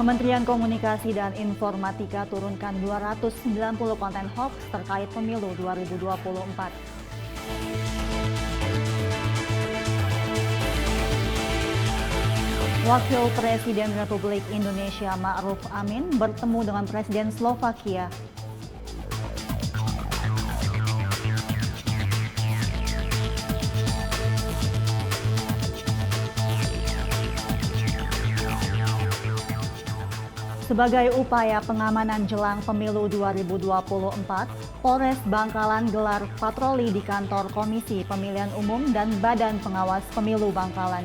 Kementerian Komunikasi dan Informatika turunkan 290 konten hoax terkait pemilu 2024. Wakil Presiden Republik Indonesia Ma'ruf Amin bertemu dengan Presiden Slovakia. Sebagai upaya pengamanan jelang pemilu 2024, Polres Bangkalan gelar patroli di kantor Komisi Pemilihan Umum dan Badan Pengawas Pemilu Bangkalan.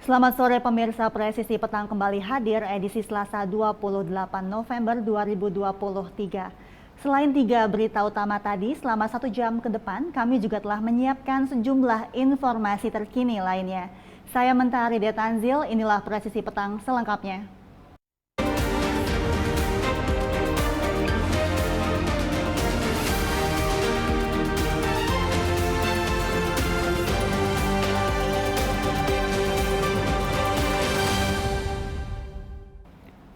Selamat sore pemirsa, Presisi Petang kembali hadir edisi Selasa 28 November 2023. Selain 3 berita utama tadi, selama 1 jam ke depan kami juga telah menyiapkan sejumlah informasi terkini lainnya. Saya Mentari Detanzil, inilah Presisi Petang selengkapnya.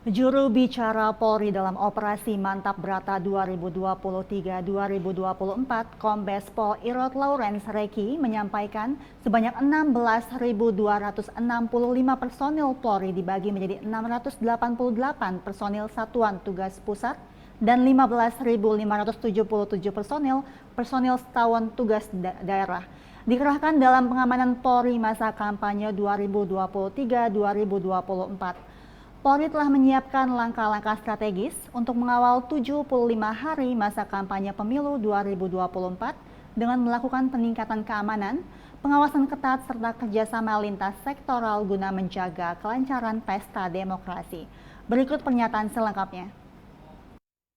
Juru bicara Polri dalam Operasi Mantap Brata 2023-2024, Kombes Pol Irot Lawrence Reki menyampaikan sebanyak 16.265 personil Polri dibagi menjadi 688 personil Satuan Tugas Pusat dan 15.577 personil Satuan Tugas Daerah dikerahkan dalam pengamanan Polri masa kampanye 2023-2024. Polri telah menyiapkan langkah-langkah strategis untuk mengawal 75 hari masa kampanye pemilu 2024 dengan melakukan peningkatan keamanan, pengawasan ketat, serta kerjasama lintas sektoral guna menjaga kelancaran pesta demokrasi. Berikut pernyataan selengkapnya.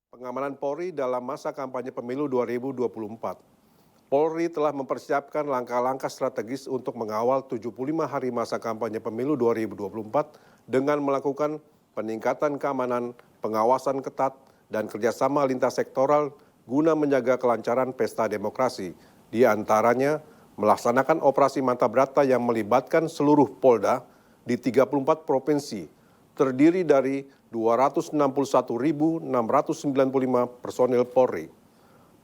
Pengamanan Polri dalam masa kampanye pemilu 2024. Polri telah mempersiapkan langkah-langkah strategis untuk mengawal 75 hari masa kampanye pemilu 2024 dengan melakukan peningkatan keamanan, pengawasan ketat, dan kerjasama lintas sektoral guna menjaga kelancaran pesta demokrasi. Di antaranya, melaksanakan operasi Mantap Brata yang melibatkan seluruh Polda di 34 provinsi, terdiri dari 261.695 personil Polri.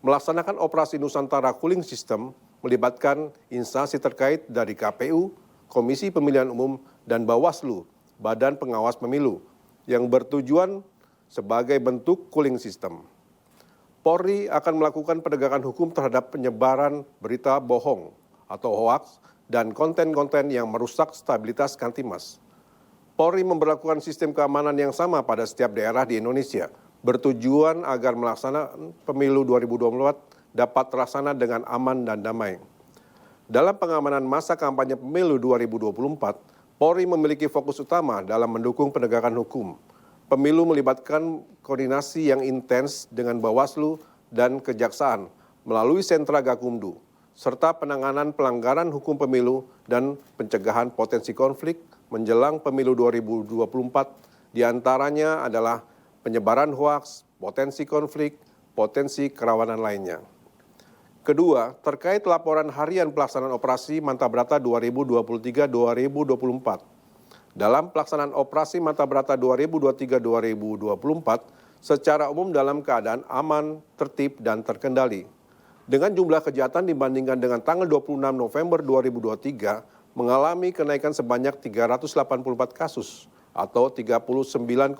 Melaksanakan operasi Nusantara Cooling System melibatkan instansi terkait dari KPU, Komisi Pemilihan Umum, dan Bawaslu, Badan Pengawas Pemilu, yang bertujuan sebagai bentuk cooling system. Polri akan melakukan penegakan hukum terhadap penyebaran berita bohong atau hoaks dan konten-konten yang merusak stabilitas Kamtibmas. Polri memberlakukan sistem keamanan yang sama pada setiap daerah di Indonesia, bertujuan agar melaksanakan pemilu 2024 dapat terlaksana dengan aman dan damai. Dalam pengamanan masa kampanye pemilu 2024, Polri memiliki fokus utama dalam mendukung penegakan hukum. Pemilu melibatkan koordinasi yang intens dengan Bawaslu dan Kejaksaan melalui sentra Gakumdu, serta penanganan pelanggaran hukum pemilu dan pencegahan potensi konflik menjelang pemilu 2024, diantaranya adalah penyebaran hoaks, potensi konflik, potensi kerawanan lainnya. Kedua, terkait laporan harian pelaksanaan operasi Mantap Brata 2023-2024. Dalam pelaksanaan operasi Mantap Brata 2023-2024, secara umum dalam keadaan aman, tertib, dan terkendali. Dengan jumlah kejahatan dibandingkan dengan tanggal 26 November 2023, mengalami kenaikan sebanyak 384 kasus, atau 39,59%.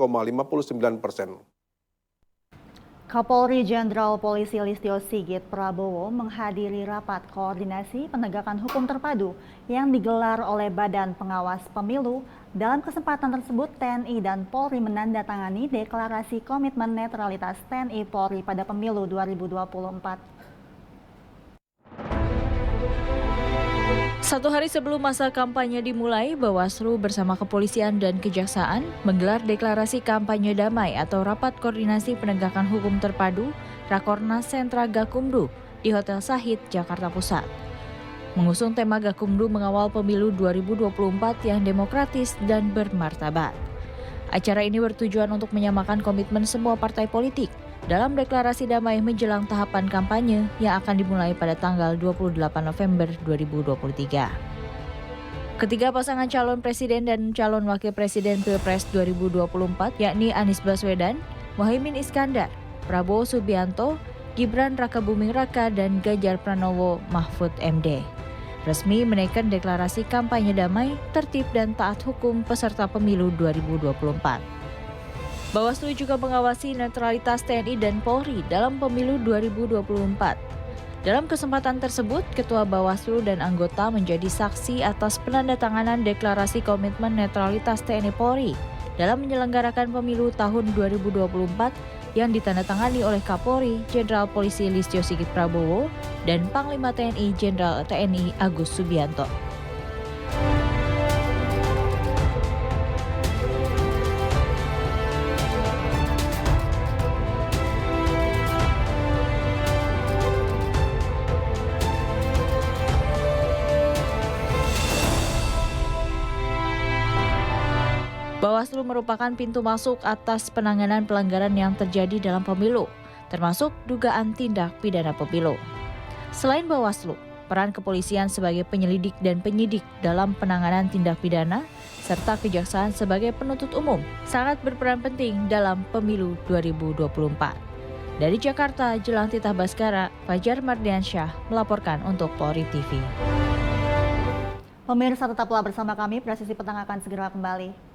Kapolri Jenderal Polisi Listio Sigit Prabowo menghadiri rapat koordinasi penegakan hukum terpadu yang digelar oleh Badan Pengawas Pemilu. Dalam kesempatan tersebut, TNI dan Polri menandatangani deklarasi komitmen netralitas TNI Polri pada pemilu 2024. Satu hari sebelum masa kampanye dimulai, Bawaslu bersama Kepolisian dan Kejaksaan menggelar deklarasi kampanye damai atau Rapat Koordinasi Penegakan Hukum Terpadu Rakornas Sentra Gakumdu di Hotel Sahid, Jakarta Pusat. mengusung tema Gakumdu mengawal pemilu 2024 yang demokratis dan bermartabat. Acara ini bertujuan untuk menyamakan komitmen semua partai politik dalam deklarasi damai menjelang tahapan kampanye yang akan dimulai pada tanggal 28 November 2023. Ketiga pasangan calon presiden dan calon wakil presiden Pilpres 2024 yakni Anies Baswedan, Muhaimin Iskandar, Prabowo Subianto, Gibran Rakabuming Raka, dan Ganjar Pranowo Mahfud MD resmi menaikkan deklarasi kampanye damai, tertib, dan taat hukum peserta pemilu 2024. Bawaslu juga mengawasi netralitas TNI dan Polri dalam pemilu 2024. Dalam kesempatan tersebut, Ketua Bawaslu dan anggota menjadi saksi atas penandatanganan deklarasi komitmen netralitas TNI Polri dalam menyelenggarakan pemilu tahun 2024 yang ditandatangani oleh Kapolri Jenderal Polisi Listio Sigit Prabowo dan Panglima TNI Jenderal TNI Agus Subianto. Bawaslu merupakan pintu masuk atas penanganan pelanggaran yang terjadi dalam pemilu, termasuk dugaan tindak pidana pemilu. Selain Bawaslu, peran kepolisian sebagai penyelidik dan penyidik dalam penanganan tindak pidana, serta kejaksaan sebagai penuntut umum sangat berperan penting dalam pemilu 2024. Dari Jakarta, Jelang Titah Baskara, Fajar Mardiansyah melaporkan untuk Polri TV. Pemirsa tetaplah bersama kami, Presisi Petang akan segera kembali.